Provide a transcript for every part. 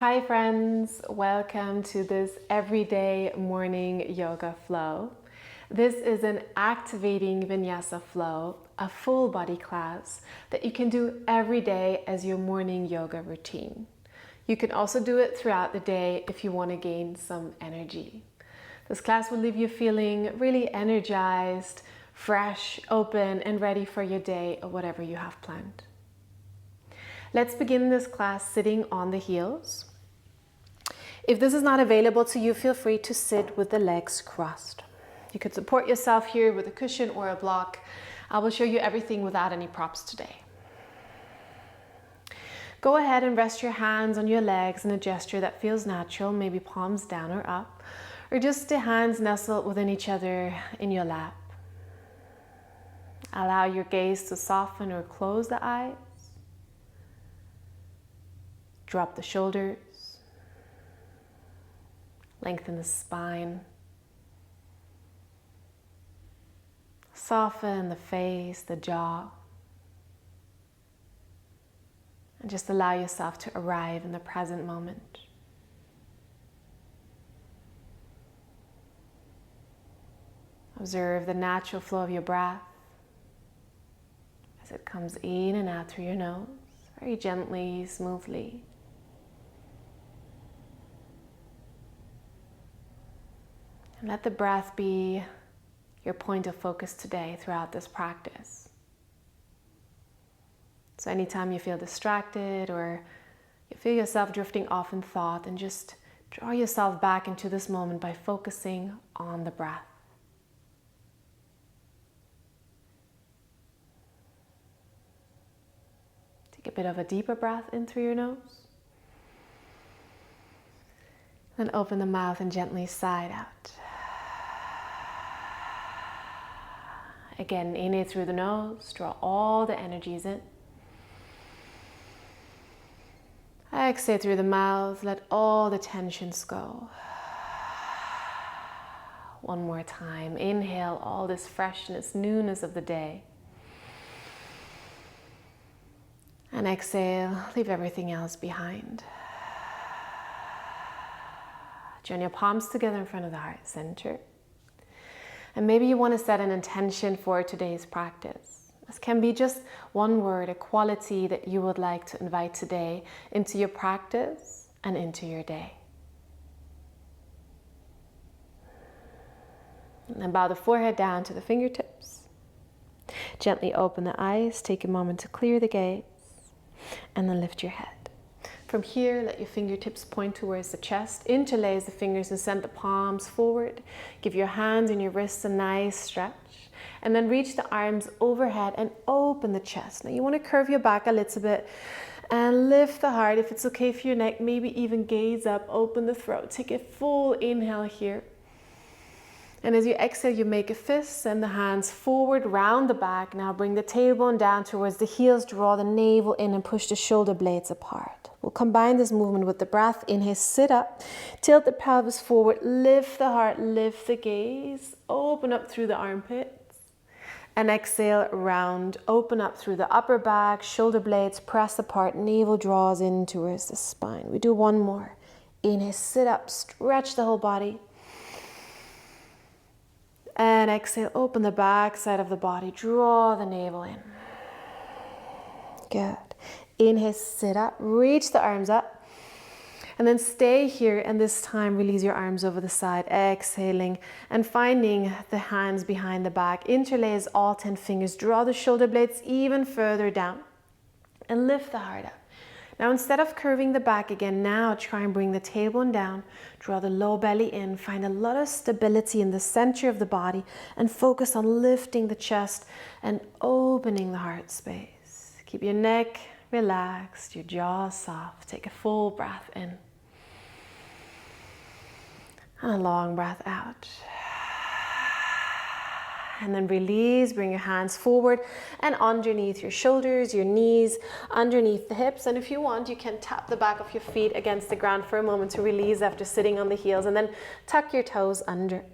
Hi friends, welcome to this everyday morning yoga flow. This is an activating vinyasa flow, a full body class that you can do every day as your morning yoga routine. You can also do it throughout the day if you want to gain some energy. This class will leave you feeling really energized, fresh, open, and ready for your day or whatever you have planned. Let's begin this class sitting on the heels. If this is not available to you, feel free to sit with the legs crossed. You could support yourself here with a cushion or a block. I will show you everything without any props today. Go ahead and rest your hands on your legs in a gesture that feels natural, maybe palms down or up, or just the hands nestled within each other in your lap. Allow your gaze to soften or close the eyes. Drop the shoulders. Lengthen the spine. Soften the face, the jaw. And just allow yourself to arrive in the present moment. Observe the natural flow of your breath as it comes in and out through your nose, very gently, smoothly. And let the breath be your point of focus today throughout this practice. So anytime you feel distracted or you feel yourself drifting off in thought, then just draw yourself back into this moment by focusing on the breath. Take a bit of a deeper breath in through your nose. Then open the mouth and gently sigh out. Again, inhale through the nose, draw all the energies in. Exhale through the mouth, let all the tensions go. One more time, inhale all this freshness, newness of the day. And exhale, leave everything else behind. Join your palms together in front of the heart center. And maybe you want to set an intention for today's practice. This can be just one word, a quality that you would like to invite today into your practice and into your day. And then bow the forehead down to the fingertips. Gently open the eyes, take a moment to clear the gaze, and then lift your head. From here, let your fingertips point towards the chest. Interlace the fingers and send the palms forward. Give your hands and your wrists a nice stretch. And then reach the arms overhead and open the chest. Now you want to curve your back a little bit and lift the heart. If it's okay for your neck, maybe even gaze up, open the throat. Take a full inhale here. And as you exhale, you make a fist, send the hands forward, round the back. Now bring the tailbone down towards the heels, draw the navel in and push the shoulder blades apart. We'll combine this movement with the breath. Inhale, sit up, tilt the pelvis forward, lift the heart, lift the gaze, open up through the armpits. And exhale, round, open up through the upper back, shoulder blades press apart, navel draws in towards the spine. We do one more. Inhale, sit up, stretch the whole body. And exhale, open the back side of the body, draw the navel in. Good. Inhale, sit up, reach the arms up. And then stay here, and this time release your arms over the side, exhaling and finding the hands behind the back. Interlace all 10 fingers, draw the shoulder blades even further down and lift the heart up. Now instead of curving the back again, now try and bring the tailbone down, draw the low belly in, find a lot of stability in the center of the body and focus on lifting the chest and opening the heart space. Keep your neck relaxed, your jaw soft. Take a full breath in and a long breath out. And then release, bring your hands forward and underneath your shoulders, your knees, underneath the hips. And if you want, you can tap the back of your feet against the ground for a moment to release after sitting on the heels, and then tuck your toes under.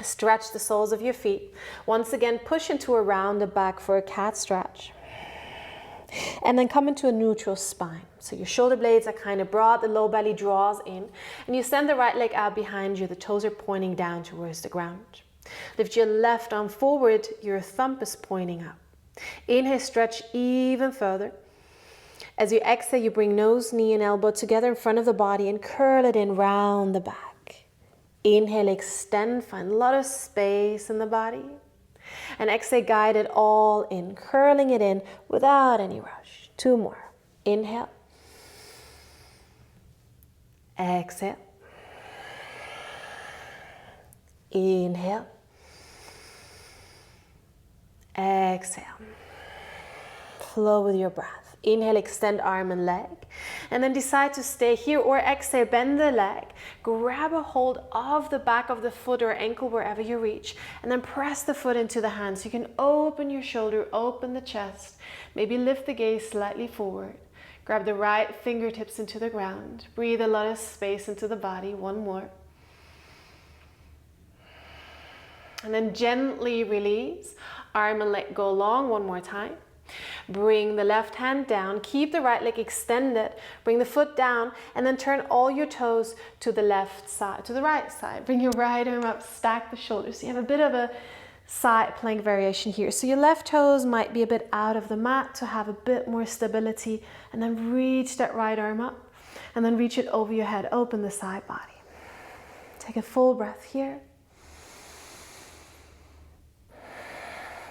Stretch the soles of your feet. Once again, push into a rounded back for a cat stretch. And then come into a neutral spine. So your shoulder blades are kind of broad, the low belly draws in, and you send the right leg out behind you, the toes are pointing down towards the ground. Lift your left arm forward, your thumb is pointing up. Inhale, stretch even further. As you exhale, you bring nose, knee, and elbow together in front of the body and curl it in round the back. Inhale, extend, find a lot of space in the body. And exhale, guide it all in, curling it in without any rush. 2 more. Inhale. Exhale. Inhale. Exhale. Flow with your breath. Inhale, extend arm and leg. And then decide to stay here, or exhale, bend the leg. Grab a hold of the back of the foot or ankle wherever you reach. And then press the foot into the hand. So you can open your shoulder, open the chest. Maybe lift the gaze slightly forward. Grab the right fingertips into the ground. Breathe a lot of space into the body. 1 more. And then gently release. Arm and leg go long. 1 more time. Bring the left hand down, keep the right leg extended, bring the foot down, and then turn all your toes to the left side, to the right side. Bring your right arm up, stack the shoulders. So you have a bit of a side plank variation here. So your left toes might be a bit out of the mat to have a bit more stability, and then reach that right arm up, and then reach it over your head, open the side body. Take a full breath here.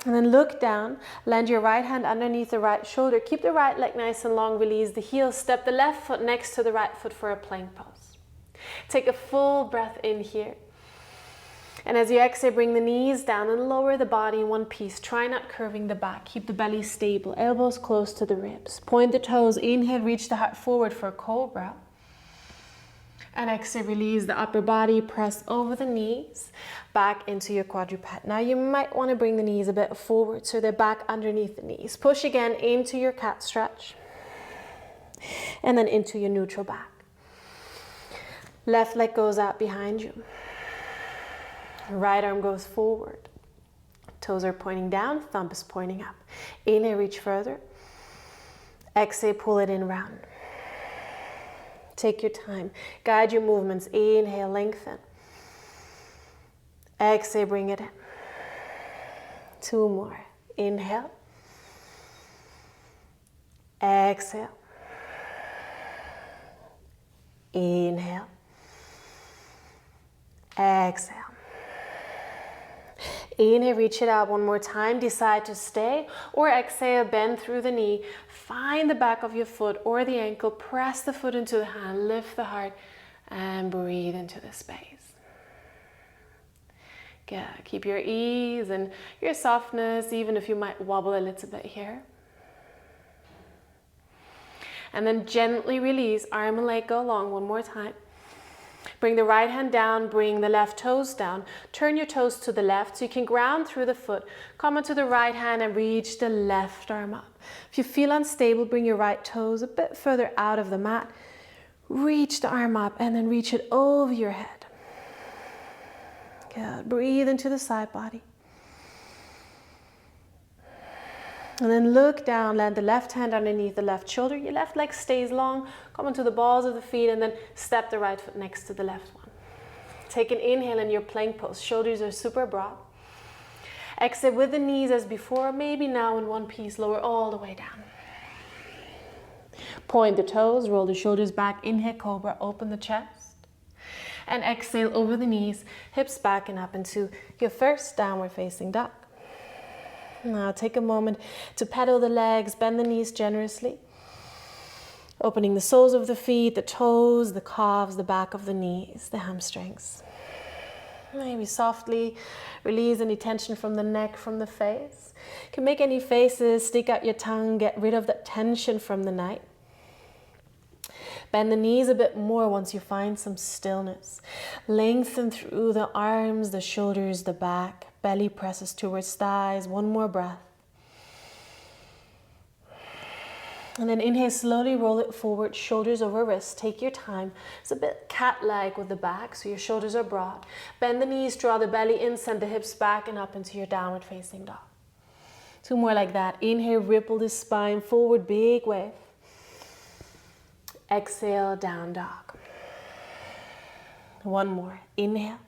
And then look down, land your right hand underneath the right shoulder. Keep the right leg nice and long, release the heel. Step the left foot next to the right foot for a plank pose. Take a full breath in here. And as you exhale, bring the knees down and lower the body in one piece. Try not curving the back. Keep the belly stable, elbows close to the ribs. Point the toes, inhale, reach the heart forward for a cobra. And exhale, release the upper body, press over the knees, back into your quadruped. Now you might want to bring the knees a bit forward so they're back underneath the knees. Push again into your cat stretch, and then into your neutral back. Left leg goes out behind you. Right arm goes forward. Toes are pointing down, thumb is pointing up. Inhale, reach further. Exhale, pull it in round. Take your time. Guide your movements. Inhale, lengthen. Exhale, bring it in. 2 more. Inhale. Exhale. Inhale. Exhale. Inhale, reach it out 1 more time. Decide to stay, or exhale, bend through the knee. Find the back of your foot or the ankle. Press the foot into the hand. Lift the heart and breathe into the space. Good. Keep your ease and your softness, even if you might wobble a little bit here. And then gently release. Arm and leg go long 1 more time. Bring the right hand down, bring the left toes down. Turn your toes to the left so you can ground through the foot. Come onto the right hand and reach the left arm up. If you feel unstable, bring your right toes a bit further out of the mat. Reach the arm up and then reach it over your head. Good. Breathe into the side body. And then look down, land the left hand underneath the left shoulder. Your left leg stays long. Come onto the balls of the feet and then step the right foot next to the left one. Take an inhale in your plank pose. Shoulders are super broad. Exhale with the knees as before. Maybe now in one piece, lower all the way down. Point the toes, roll the shoulders back. Inhale, cobra, open the chest. And exhale over the knees, hips back and up into your first downward facing dog. Now take a moment to pedal the legs, bend the knees generously. Opening the soles of the feet, the toes, the calves, the back of the knees, the hamstrings. Maybe softly release any tension from the neck, from the face. You can make any faces, stick out your tongue, get rid of that tension from the night. Bend the knees a bit more once you find some stillness. Lengthen through the arms, the shoulders, the back. Belly presses towards thighs. 1 more breath. And then inhale, slowly roll it forward, shoulders over wrists. Take your time. It's a bit cat-like with the back, so your shoulders are broad. Bend the knees, draw the belly in, send the hips back and up into your downward facing dog. 2 more like that. Inhale, ripple the spine forward, big wave. Exhale, down dog. 1 more. Inhale.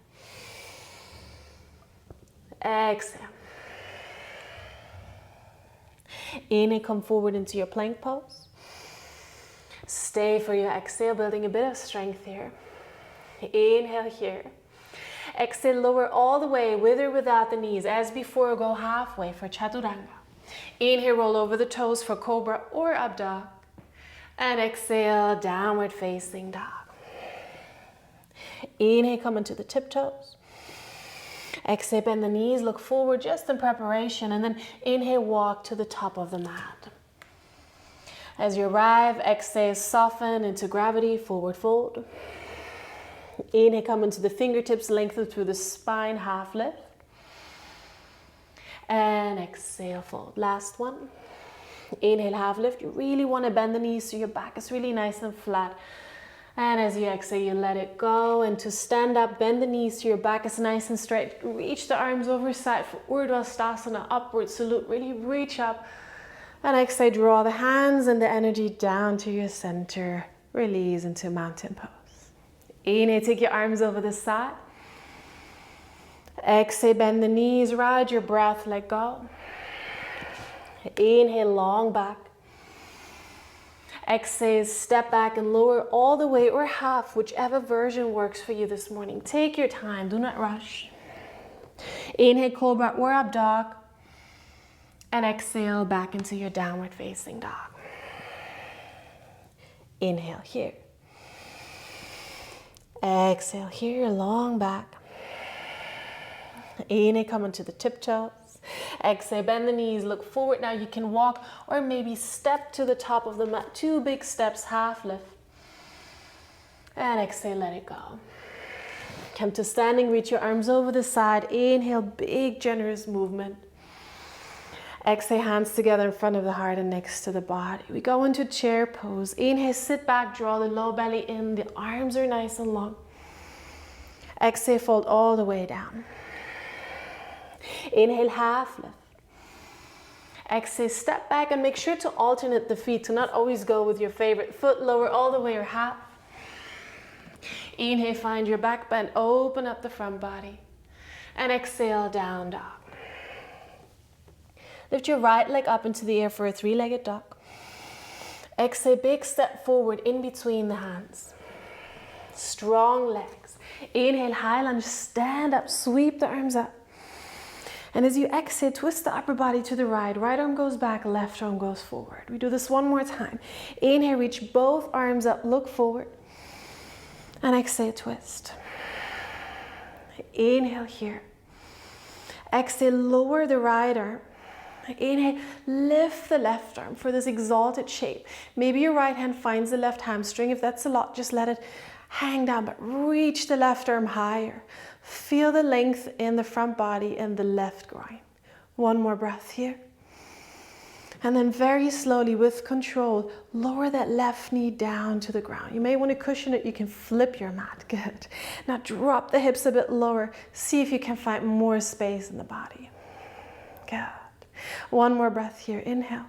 Exhale. Inhale, come forward into your plank pose. Stay for your exhale, building a bit of strength here. Inhale here. Exhale, lower all the way, with or without the knees. As before, go halfway for Chaturanga. Inhale, roll over the toes for Cobra or Up Dog. And exhale, downward facing dog. Inhale, come into the tiptoes. Exhale, bend the knees, look forward just in preparation. And then inhale, walk to the top of the mat. As you arrive, exhale, soften into gravity, forward fold. Inhale, come into the fingertips, lengthen through the spine, half lift. And exhale, fold. Last one. Inhale, half lift. You really want to bend the knees so your back is really nice and flat. And as you exhale, you let it go. And to stand up, bend the knees so your back is nice and straight. Reach the arms over side for Urdhva Stasana, upward salute. Really reach up. And exhale, draw the hands and the energy down to your center. Release into mountain pose. Inhale, take your arms over the side. Exhale, bend the knees, ride your breath, let go. Inhale, long back. Exhale, step back and lower all the way or half, whichever version works for you this morning. Take your time, do not rush. Inhale, Cobra or Up Dog. And exhale, back into your downward facing dog. Inhale here. Exhale here, long back. Inhale, come into the tiptoes. Exhale, bend the knees, look forward. Now you can walk or maybe step to the top of the mat. 2 big steps, half lift. And exhale, let it go. Come to standing, reach your arms over the side. Inhale, big generous movement. Exhale, hands together in front of the heart and next to the body. We go into chair pose. Inhale, sit back, draw the low belly in. The arms are nice and long. Exhale, fold all the way down. Inhale, half lift. Exhale, step back and make sure to alternate the feet, to not always go with your favorite foot, lower all the way or half. Inhale, find your back bend, open up the front body. And exhale, down dog. Lift your right leg up into the air for a 3-legged dog. Exhale, big step forward in between the hands. Strong legs. Inhale, high lunge, stand up, sweep the arms up. And as you exhale, twist the upper body to the right. Right arm goes back, left arm goes forward. We do this one more time. Inhale, reach both arms up, look forward. And exhale, twist. Inhale here. Exhale, lower the right arm. Inhale, lift the left arm for this exalted shape. Maybe your right hand finds the left hamstring. If that's a lot, just let it hang down, but reach the left arm higher. Feel the length in the front body and the left groin. 1 more breath here. And then very slowly, with control, lower that left knee down to the ground. You may want to cushion it. You can flip your mat. Good. Now drop the hips a bit lower. See if you can find more space in the body. Good. 1 more breath here. Inhale.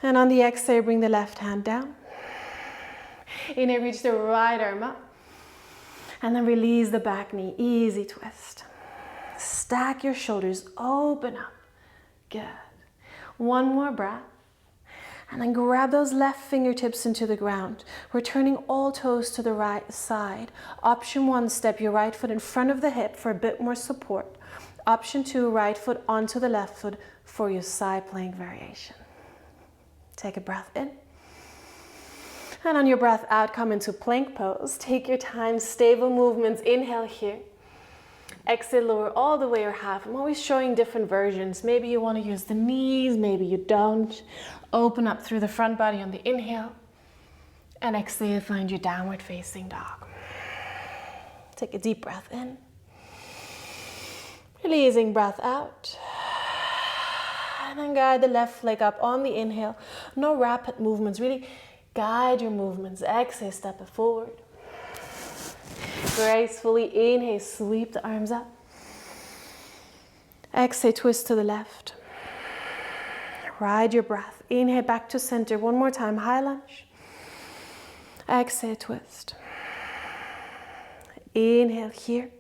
And on the exhale, bring the left hand down. Inhale, reach the right arm up. And then release the back knee. Easy twist. Stack your shoulders. Open up. Good. 1 more breath. And then grab those left fingertips into the ground. We're turning all toes to the right side. Option 1, step your right foot in front of the hip for a bit more support. Option 2, right foot onto the left foot for your side plank variation. Take a breath in. And on your breath out, come into plank pose. Take your time, stable movements. Inhale here. Exhale, lower all the way or half. I'm always showing different versions. Maybe you want to use the knees, maybe you don't. Open up through the front body on the inhale. And exhale, find your downward facing dog. Take a deep breath in. Releasing breath out. And then guide the left leg up on the inhale. No rapid movements, really guide your movements. Exhale, step it forward. Gracefully inhale, sweep the arms up. Exhale, twist to the left. Ride your breath. Inhale back to center. One more time. High lunge. Exhale, twist. Inhale here.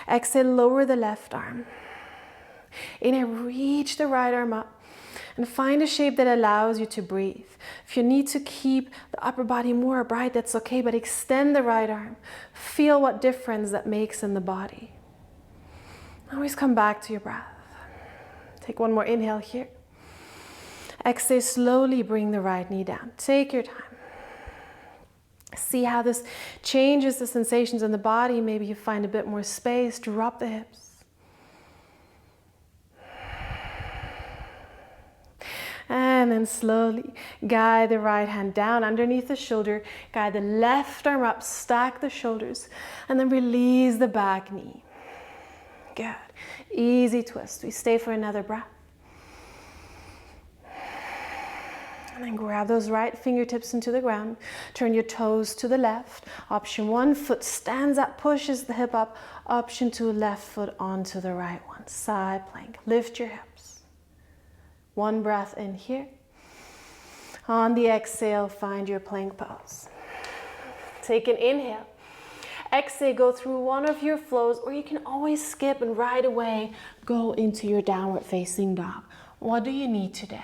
Exhale, lower the left arm. Inhale, reach the right arm up and find a shape that allows you to breathe. If you need to keep the upper body more upright, that's okay, but extend the right arm. Feel what difference that makes in the body. Always come back to your breath. Take one more inhale here. Exhale, slowly bring the right knee down. Take your time. See how this changes the sensations in the body. Maybe you find a bit more space. Drop the hips. And then slowly guide the right hand down underneath the shoulder. Guide the left arm up, stack the shoulders, and then release the back knee. Good. Easy twist. We stay for another breath. And then grab those right fingertips into the ground. Turn your toes to the left. Option 1, foot stands up, pushes the hip up. Option 2, left foot onto the right one. Side plank. Lift your hips. One breath in here. On the exhale, find your plank pose. Take an inhale. Exhale, go through one of your flows, or you can always skip and right away go into your downward facing dog. What do you need today?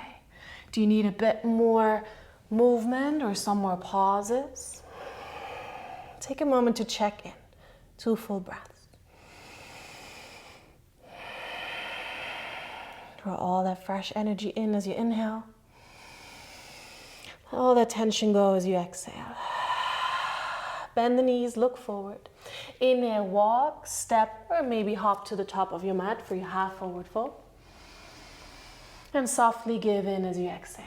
Do you need a bit more movement or some more pauses? Take a moment to check in. 2 full breaths. Draw all that fresh energy in as you inhale. All that tension go as you exhale. Bend the knees, look forward. Inhale, walk, step, or maybe hop to the top of your mat for your half forward fold. And softly give in as you exhale.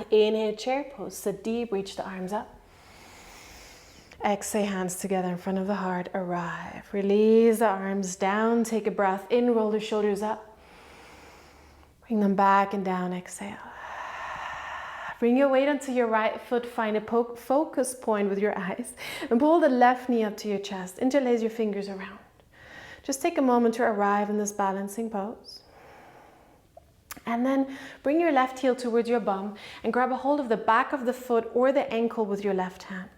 Inhale, chair pose. Sit deep, reach the arms up. Exhale, hands together in front of the heart. Arrive. Release the arms down. Take a breath in, roll the shoulders up. Bring them back and down, exhale. Bring your weight onto your right foot. Find a focus point with your eyes. And pull the left knee up to your chest. Interlace your fingers around. Just take a moment to arrive in this balancing pose. And then bring your left heel towards your bum and grab a hold of the back of the foot or the ankle with your left hand.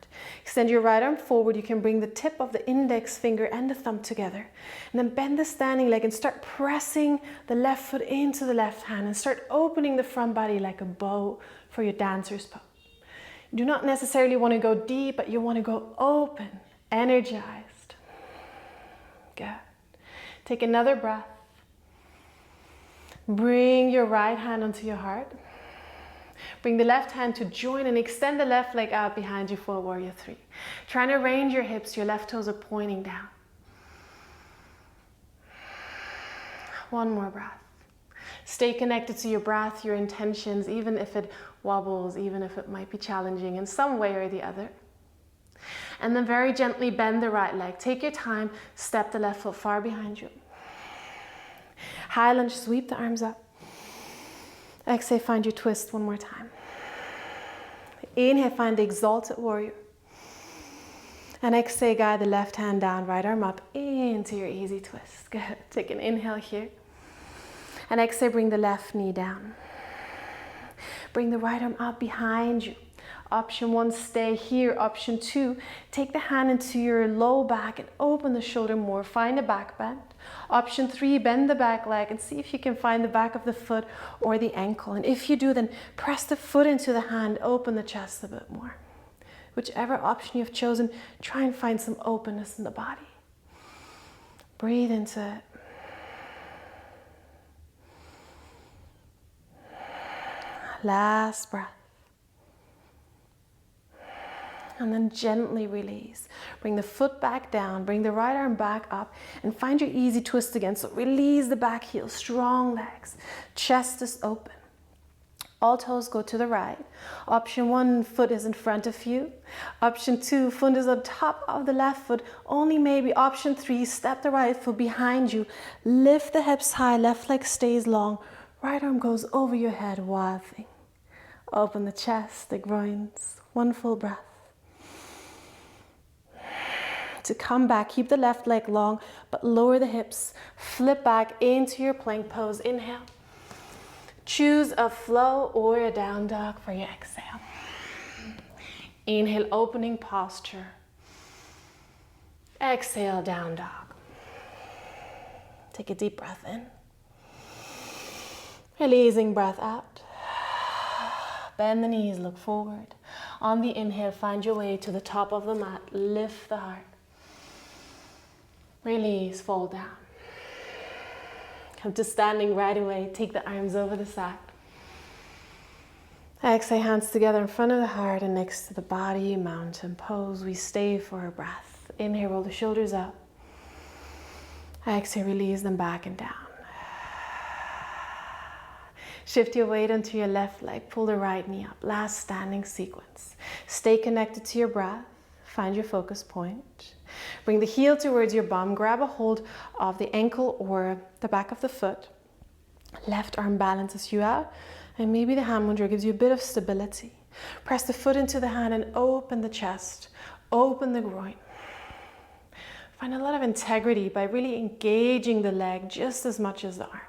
Extend your right arm forward. You can bring the tip of the index finger and the thumb together. And then bend the standing leg and start pressing the left foot into the left hand and start opening the front body like a bow for your dancer's pose. You do not necessarily want to go deep, but you want to go open, energized. Good. Take another breath. Bring your right hand onto your heart. Bring the left hand to join and extend the left leg out behind you for warrior 3. Trying to arrange your hips, your left toes are pointing down. One more breath. Stay connected to your breath, your intentions, even if it wobbles, even if it might be challenging in some way or the other. And then very gently bend the right leg. Take your time, step the left foot far behind you. High lunge, sweep the arms up. Exhale, find your twist one more time. Inhale, find the exalted warrior. And exhale, guide the left hand down, right arm up into your easy twist. Good. Take an inhale here. And exhale, bring the left knee down. Bring the right arm up behind you. Option 1, stay here. Option 2, take the hand into your low back and open the shoulder more. Find a back bend. Option 3, bend the back leg and see if you can find the back of the foot or the ankle. And if you do, then press the foot into the hand, open the chest a bit more. Whichever option you've chosen, try and find some openness in the body. Breathe into it. Last breath. And then gently release. Bring the foot back down, bring the right arm back up, and find your easy twist again. So release the back heel, strong legs, chest is open. All toes go to the right. Option 1, foot is in front of you. Option 2, foot is on top of the left foot, only maybe. Option 3, step the right foot behind you. Lift the hips high, left leg stays long. Right arm goes over your head, wild thing. Open the chest, the groins. One full breath. To come back, keep the left leg long, but lower the hips. Flip back into your plank pose. Inhale. Choose a flow or a down dog for your exhale. Inhale, opening posture. Exhale, down dog. Take a deep breath in. Releasing breath out. Bend the knees, look forward. On the inhale, find your way to the top of the mat. Lift the heart. Release, fall down. Come to standing right away. Take the arms over the side. Exhale, hands together in front of the heart and next to the body, mountain pose. We stay for a breath. Inhale, roll the shoulders up. Exhale, release them back and down. Shift your weight onto your left leg. Pull the right knee up. Last standing sequence. Stay connected to your breath. Find your focus point. Bring the heel towards your bum. Grab a hold of the ankle or the back of the foot. Left arm balances you out. And maybe the hand mudra gives you a bit of stability. Press the foot into the hand and open the chest. Open the groin. Find a lot of integrity by really engaging the leg just as much as the arm.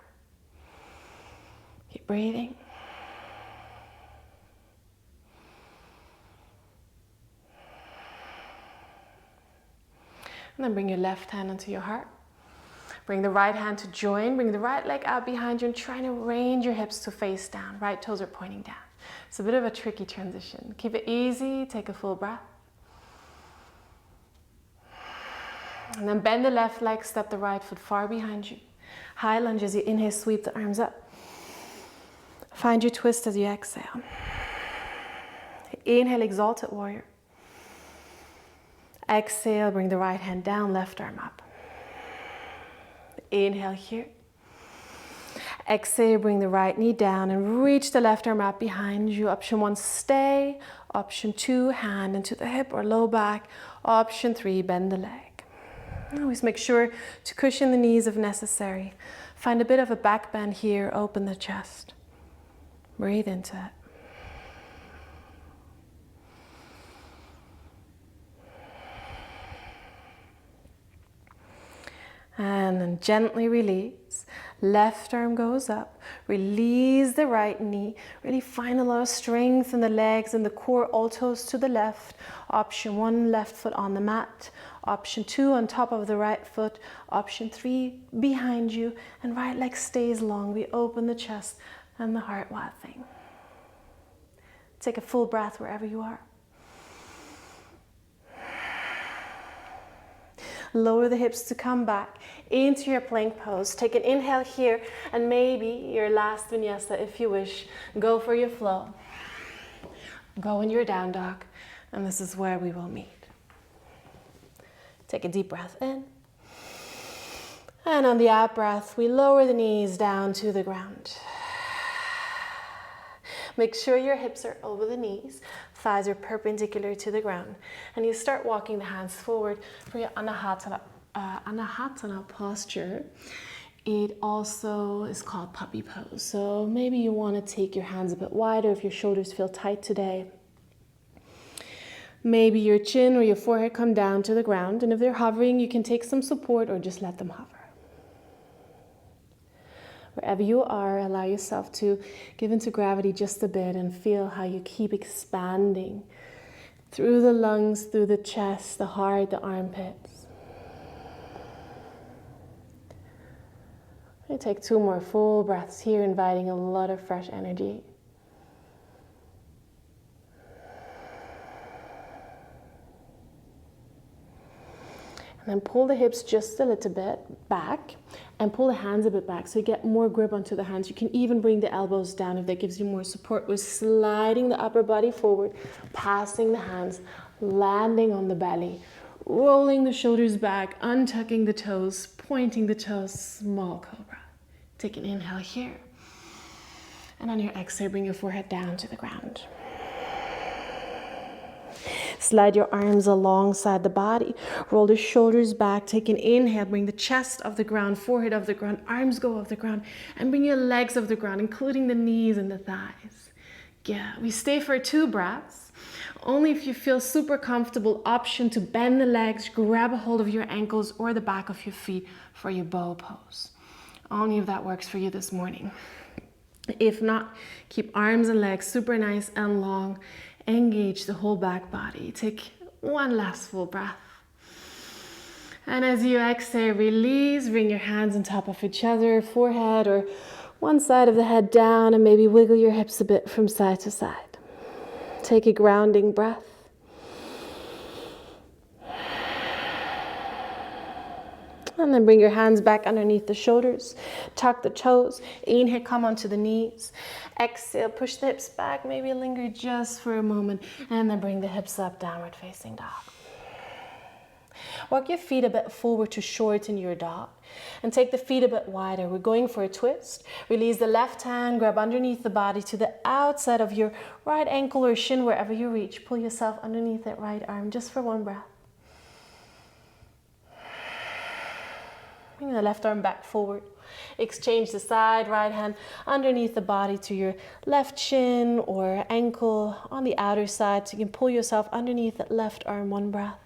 Keep breathing. And then bring your left hand onto your heart. Bring the right hand to join. Bring the right leg out behind you and try to range your hips to face down. Right toes are pointing down. It's a bit of a tricky transition. Keep it easy. Take a full breath. And then bend the left leg, step the right foot far behind you. High lunge as you inhale, sweep the arms up. Find your twist as you exhale. Inhale, exalted warrior. Exhale, bring the right hand down, left arm up. Inhale here. Exhale, bring the right knee down and reach the left arm up behind you. Option 1, stay. Option 2, hand into the hip or low back. Option 3, bend the leg. Always make sure to cushion the knees if necessary. Find a bit of a back bend here. Open the chest. Breathe into it. And then gently release. Left arm goes up. Release the right knee. Really find a lot of strength in the legs and the core. All toes to the left. Option 1, left foot on the mat. Option 2, on top of the right foot. Option 3, behind you. And right leg stays long. We open the chest and the heart wild thing. Take a full breath wherever you are. Lower the hips to come back into your plank pose. Take an inhale here and maybe your last vinyasa if you wish. Go for your flow. Go in your down dog, and this is where we will meet. Take a deep breath in. And on the out breath, we lower the knees down to the ground. Make sure your hips are over the knees, thighs are perpendicular to the ground, and you start walking the hands forward for your Anahata posture. It also is called puppy pose. So maybe you want to take your hands a bit wider if your shoulders feel tight today. Maybe your chin or your forehead come down to the ground, and if they're hovering, you can take some support or just let them hover. Wherever you are, allow yourself to give into gravity just a bit and feel how you keep expanding through the lungs, through the chest, the heart, the armpits. We take 2 more full breaths here, inviting a lot of fresh energy. And then pull the hips just a little bit back and pull the hands a bit back so you get more grip onto the hands. You can even bring the elbows down if that gives you more support. We're sliding the upper body forward, passing the hands, landing on the belly, rolling the shoulders back, untucking the toes, pointing the toes, small cobra. Take an inhale here. And on your exhale, bring your forehead down to the ground. Slide your arms alongside the body. Roll the shoulders back. Take an inhale. Bring the chest off the ground, forehead off the ground, arms go off the ground, and bring your legs off the ground, including the knees and the thighs. Yeah, we stay for 2 breaths. Only if you feel super comfortable, option to bend the legs, grab a hold of your ankles or the back of your feet for your bow pose. Only if that works for you this morning. If not, keep arms and legs super nice and long. Engage the whole back body. Take one last full breath. And as you exhale, release, bring your hands on top of each other, forehead or one side of the head down, and maybe wiggle your hips a bit from side to side. Take a grounding breath. And then bring your hands back underneath the shoulders. Tuck the toes. Inhale, come onto the knees. Exhale, push the hips back. Maybe linger just for a moment. And then bring the hips up, downward facing dog. Walk your feet a bit forward to shorten your dog. And take the feet a bit wider. We're going for a twist. Release the left hand, grab underneath the body to the outside of your right ankle or shin, wherever you reach. Pull yourself underneath that right arm just for one breath. Bring the left arm back forward. Exchange the side, right hand underneath the body to your left shin or ankle on the outer side. So you can pull yourself underneath that left arm, one breath.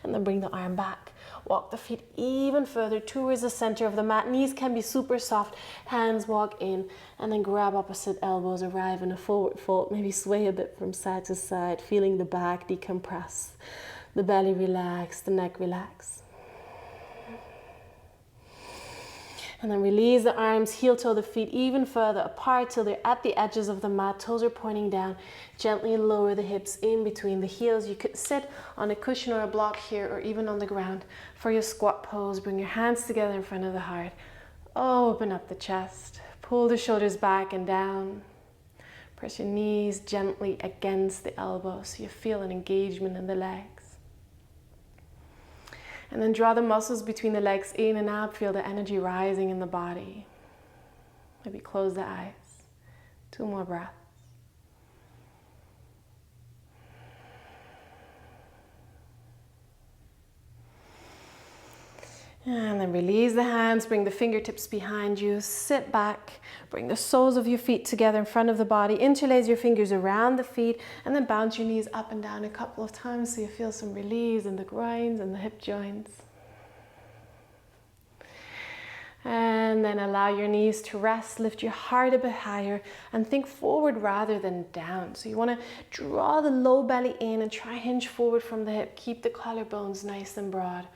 And then bring the arm back. Walk the feet even further towards the center of the mat. Knees can be super soft. Hands walk in and then grab opposite elbows. Arrive in a forward fold. Maybe sway a bit from side to side, feeling the back decompress. The belly relax, the neck relax. And then release the arms, heel toe the feet even further apart till they're at the edges of the mat. Toes are pointing down. Gently lower the hips in between the heels. You could sit on a cushion or a block here or even on the ground for your squat pose. Bring your hands together in front of the heart. Open up the chest. Pull the shoulders back and down. Press your knees gently against the elbows so you feel an engagement in the legs. And then draw the muscles between the legs in and out. Feel the energy rising in the body. Maybe close the eyes. 2 more breaths. And then release the hands, bring the fingertips behind you, sit back, bring the soles of your feet together in front of the body, interlace your fingers around the feet, and then bounce your knees up and down a couple of times so you feel some release in the groins and the hip joints. And then allow your knees to rest, lift your heart a bit higher, and think forward rather than down. So you want to draw the low belly in and try hinge forward from the hip, keep the collarbones nice and broad.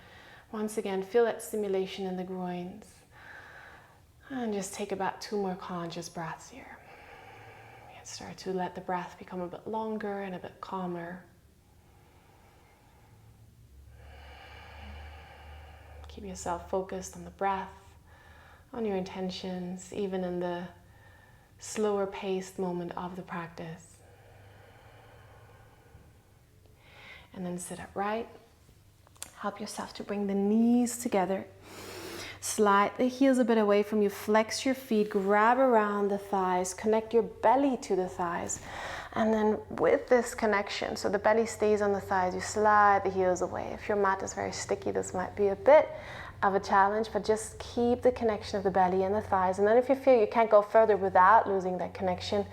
Once again, feel that stimulation in the groins. And just take about 2 more conscious breaths here. And start to let the breath become a bit longer and a bit calmer. Keep yourself focused on the breath, on your intentions, even in the slower paced moment of the practice. And then sit upright. Help yourself to bring the knees together. Slide the heels a bit away from you. Flex your feet. Grab around the thighs. Connect your belly to the thighs. And then with this connection, so the belly stays on the thighs, you slide the heels away. If your mat is very sticky, this might be a bit of a challenge, but just keep the connection of the belly and the thighs. And then if you feel you can't go further without losing that connection,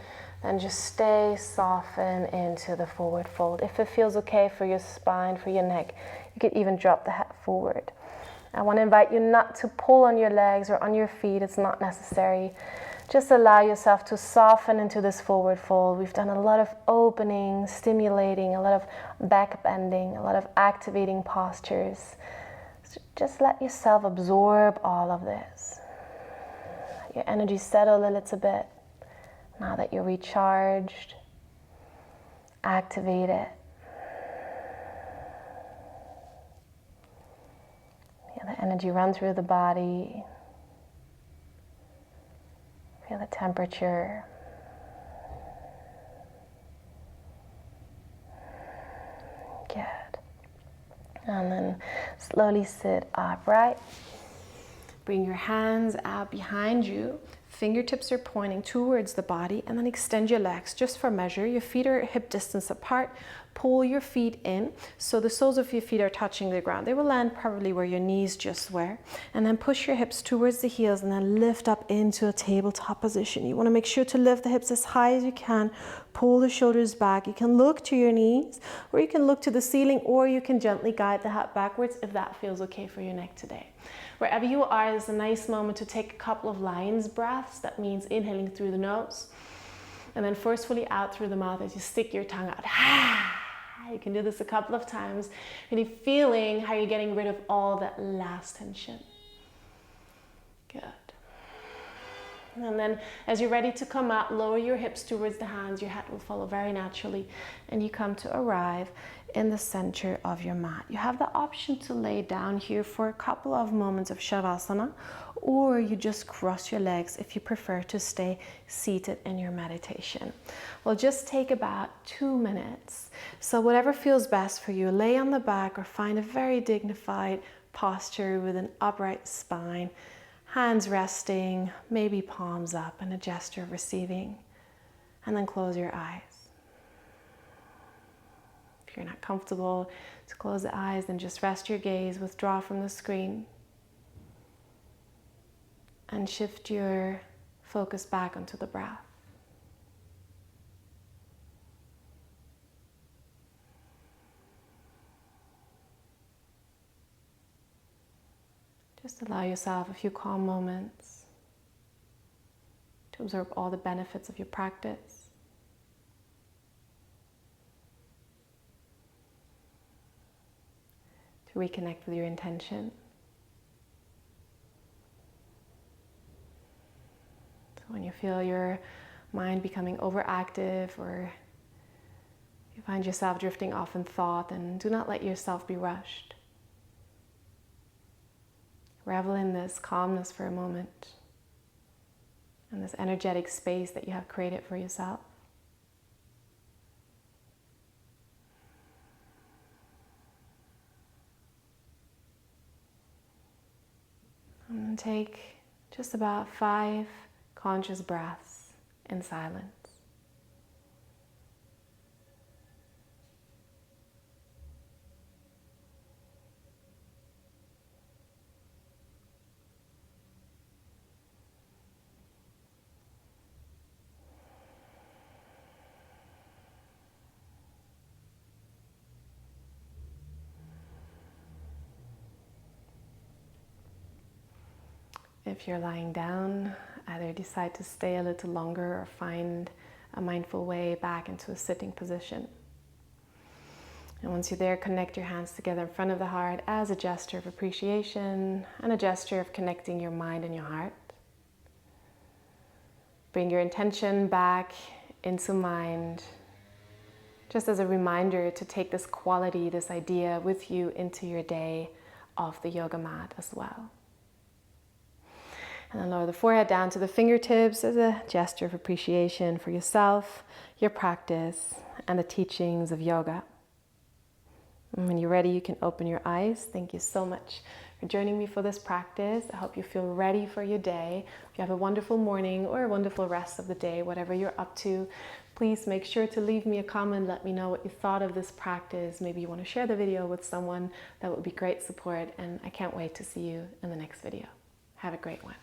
then just stay soften into the forward fold. If it feels okay for your spine, for your neck, you could even drop the head forward. I want to invite you not to pull on your legs or on your feet. It's not necessary. Just allow yourself to soften into this forward fold. We've done a lot of opening, stimulating, a lot of back bending, a lot of activating postures. So just let yourself absorb all of this. Let your energy settle a little bit. Now that you're recharged, activate it. Feel the energy run through the body. Feel the temperature. Good. And then slowly sit upright. Bring your hands out behind you. Fingertips are pointing towards the body, and then extend your legs just for measure. Your feet are hip distance apart. pull your feet in so the soles of your feet are touching the ground. They will land probably where your knees just were. And then push your hips towards the heels and then lift up into a tabletop position. You want to make sure to lift the hips as high as you can. Pull the shoulders back. You can look to your knees, or you can look to the ceiling, or you can gently guide the head backwards if that feels okay for your neck today. Wherever you are, it's a nice moment to take a couple of lion's breaths. That means inhaling through the nose and then forcefully out through the mouth as you stick your tongue out. You can do this a couple of times, really feeling how you're getting rid of all that last tension. Good. And then as you're ready to come out, lower your hips towards the hands. Your head will follow very naturally. And you come to arrive in the center of your mat. You have the option to lay down here for a couple of moments of Shavasana, or you just cross your legs if you prefer to stay seated in your meditation. We'll just take about 2 minutes. So whatever feels best for you, lay on the back or find a very dignified posture with an upright spine. Hands resting, maybe palms up, and a gesture of receiving. And then close your eyes. If you're not comfortable to close the eyes, then just rest your gaze, withdraw from the screen, and shift your focus back onto the breath. Just allow yourself a few calm moments to absorb all the benefits of your practice. To reconnect with your intention. So when you feel your mind becoming overactive or you find yourself drifting off in thought, then do not let yourself be rushed. Revel in this calmness for a moment and this energetic space that you have created for yourself. And then take just about 5 conscious breaths in silence. If you're lying down, either decide to stay a little longer or find a mindful way back into a sitting position. And once you're there, connect your hands together in front of the heart as a gesture of appreciation and a gesture of connecting your mind and your heart. Bring your intention back into mind, just as a reminder to take this quality, this idea with you into your day off the yoga mat as well. And then lower the forehead down to the fingertips as a gesture of appreciation for yourself, your practice, and the teachings of yoga. And when you're ready, you can open your eyes. Thank you so much for joining me for this practice. I hope you feel ready for your day. If you have a wonderful morning or a wonderful rest of the day, whatever you're up to, please make sure to leave me a comment. Let me know what you thought of this practice. Maybe you want to share the video with someone. That would be great support. And I can't wait to see you in the next video. Have a great one.